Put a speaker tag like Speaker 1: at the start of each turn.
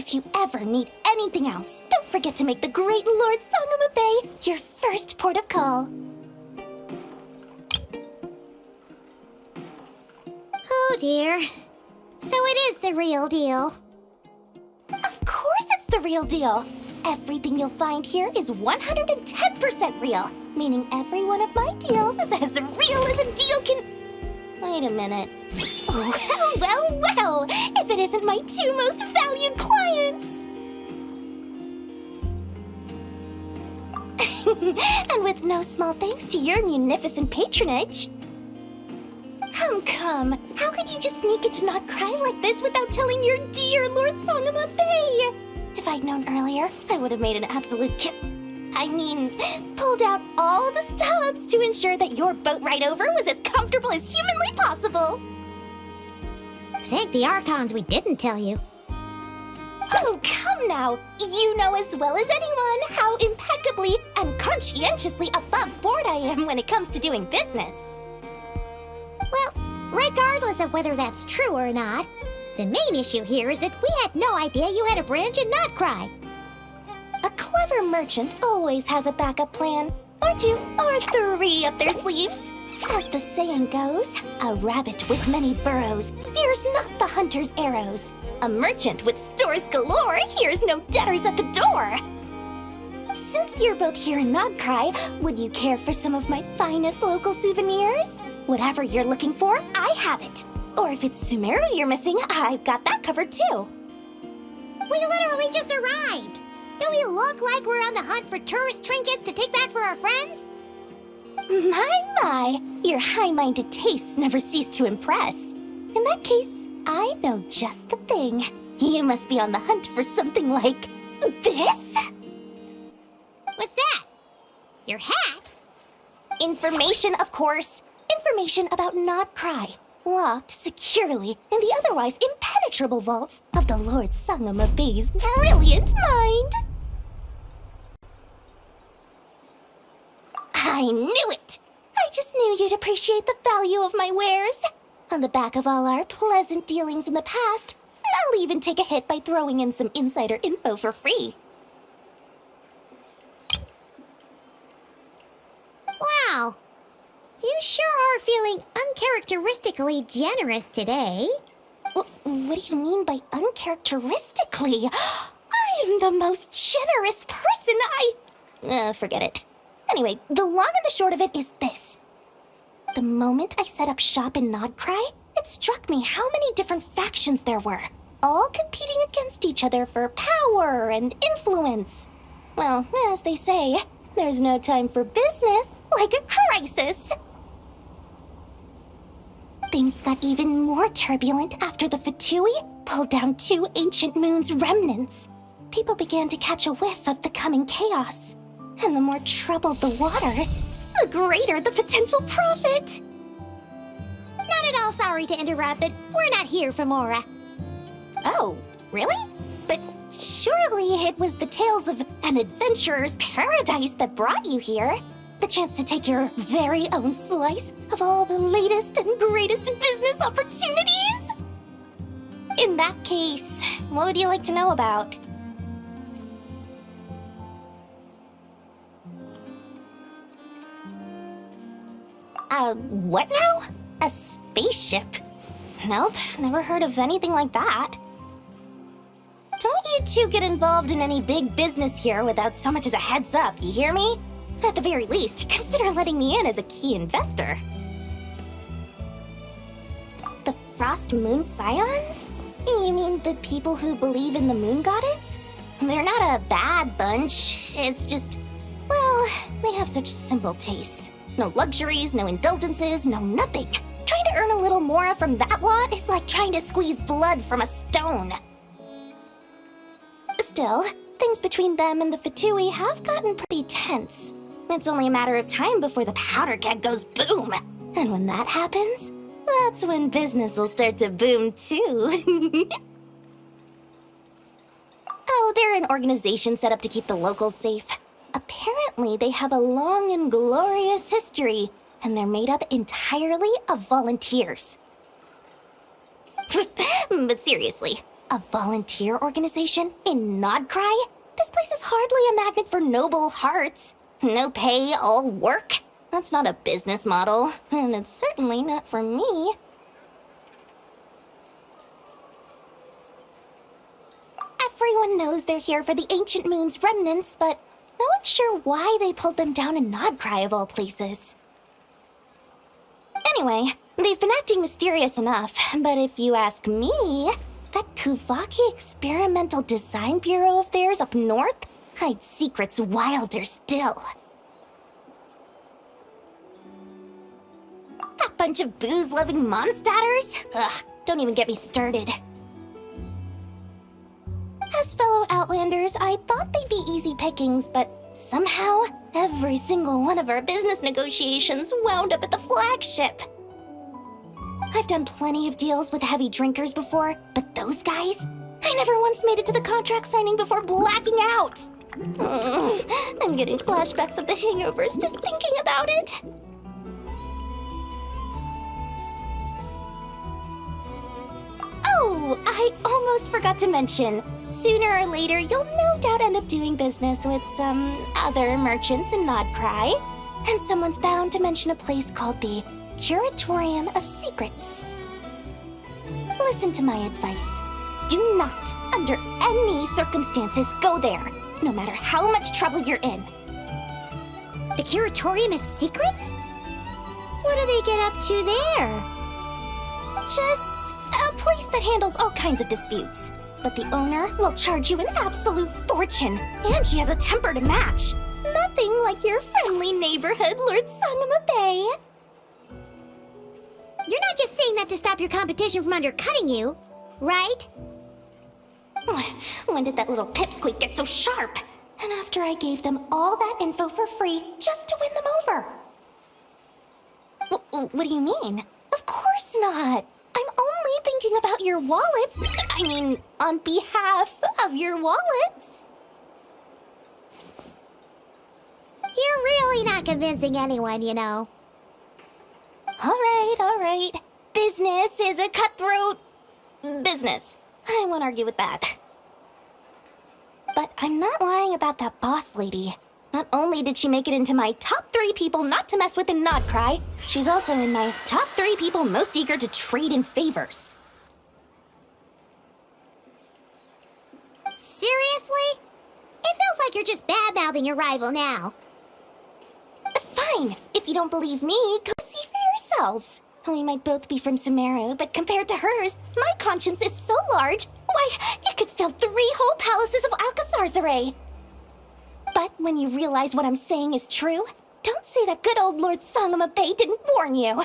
Speaker 1: if you ever need anything else, don't forget to make the great Lord Sangama Bay your first port of call.
Speaker 2: Oh dear. So it is the real deal.
Speaker 1: Of course it's the real deal. Everything you'll find here is 110% real, meaning every one of my deals is as real as a deal can... Wait a minute. Well, if it isn't my two most valued clients! And with no small thanks to your munificent patronage. Come, how could you just sneak into Nod-Krai like this without telling your dear Lord Sangama Bay? If I'd known earlier, I would have made an absolute pulled out all the stops to ensure that your boat ride over was as comfortable as humanly possible.
Speaker 2: Thank the Archons we didn't tell you.
Speaker 1: Oh, come now. You know as well as anyone how impeccably and conscientiously above board I am when it comes to doing business.
Speaker 2: Well, regardless of whether that's true or not, the main issue here is that we had no idea you had a branch in Nod-Krai.
Speaker 1: A clever merchant always has a backup plan, or two, or three up their sleeves. As the saying goes, a rabbit with many burrows fears not the hunter's arrows. A merchant with stores galore hears no debtors at the door. Since you're both here in Nod-Krai, would you care for some of my finest local souvenirs? Whatever you're looking for, I have it. Or if it's Sumeru you're missing, I've got that covered too.
Speaker 2: We literally just arrived. Do we look like we're on the hunt for tourist trinkets to take back for our friends?
Speaker 1: My, your high-minded tastes never cease to impress. In that case, I know just the thing. You must be on the hunt for something like this?
Speaker 2: What's that? Your hat?
Speaker 1: Information, of course. Information about Nod-Krai, locked securely in the otherwise impenetrable vaults of the Lord Sangama Bay's brilliant mind. I knew it! I just knew you'd appreciate the value of my wares. On the back of all our pleasant dealings in the past, I'll even take a hit by throwing in some insider info for free.
Speaker 2: Wow. You sure are feeling uncharacteristically generous today.
Speaker 1: What do you mean by uncharacteristically? I am the most generous person forget it. Anyway, the long and the short of it is this. The moment I set up shop in Nod-Krai, it struck me how many different factions there were, all competing against each other for power and influence. Well, as they say, there's no time for business like a crisis. Things got even more turbulent after the Fatui pulled down two ancient moon's remnants. People began to catch a whiff of the coming chaos. And the more troubled the waters, the greater the potential profit.
Speaker 2: Not at all sorry to interrupt, but we're not here for Mora.
Speaker 1: Oh, really? But surely it was the tales of an adventurer's paradise that brought you here. The chance to take your very own slice of all the latest and greatest business opportunities? In that case, what would you like to know about? What now? A spaceship? Nope, never heard of anything like that. Don't you two get involved in any big business here without so much as a heads up, you hear me? At the very least, consider letting me in as a key investor. The Frost Moon Scions? You mean the people who believe in the Moon Goddess? They're not a bad bunch, it's just, well, they have such simple tastes. No luxuries, no indulgences, no nothing. Trying to earn a little more from that lot is like trying to squeeze blood from a stone. Still, things between them and the Fatui have gotten pretty tense. It's only a matter of time before the powder keg goes boom. And when that happens, that's when business will start to boom too. Oh, they're an organization set up to keep the locals safe. Apparently, they have a long and glorious history, and they're made up entirely of volunteers. But seriously, A volunteer organization in Nod-Krai? This place is hardly a magnet for noble hearts. No pay, all work? That's not a business model, and it's certainly not for me. Everyone knows they're here for the ancient moon's remnants, but no one's sure why they pulled them down in Nod-Krai of all places. Anyway, they've been acting mysterious enough, but if you ask me, that Kuvaki Experimental Design Bureau of theirs up north hides secrets wilder still. That bunch of booze-loving monstators? Ugh, don't even get me started. As fellow Outlanders, I thought they'd be easy pickings, but somehow, every single one of our business negotiations wound up at the flagship. I've done plenty of deals with heavy drinkers before, but those guys? I never once made it to the contract signing before blacking out. I'm getting flashbacks of the hangovers just thinking about it. Oh, I almost forgot to mention. Sooner or later, you'll no doubt end up doing business with some other merchants in Nod-Krai. And someone's bound to mention a place called the Curatorium of Secrets. Listen to my advice. Do not, under any circumstances, go there, no matter how much trouble you're in.
Speaker 2: The Curatorium of Secrets? What do they get up to there?
Speaker 1: Just a place that handles all kinds of disputes. But the owner will charge you an absolute fortune, and she has a temper to match. Nothing like your friendly neighborhood Lord Sangama Bay.
Speaker 2: You're not just saying that to stop your competition from undercutting you, right?
Speaker 1: When did that little pipsqueak get so sharp? And after I gave them all that info for free just to win them over. What do you mean? Of course not. I'm only thinking about your wallets. I mean, on behalf of your wallets.
Speaker 2: You're really not convincing anyone, you know.
Speaker 1: All right. Business is a cutthroat business. I won't argue with that. But I'm not lying about that boss lady. Not only did she make it into my top 3 people not to mess with in Nod-Krai, she's also in my top 3 people most eager to trade in favors.
Speaker 2: Seriously? It feels like you're just bad-mouthing your rival now.
Speaker 1: Fine. If you don't believe me, go see for yourselves. We might both be from Sumeru, but compared to hers, my conscience is so large, why, you could fill 3 whole palaces of Alcazar's array. But when you realize what I'm saying is true, don't say that good old Lord Sangama Bay didn't warn you.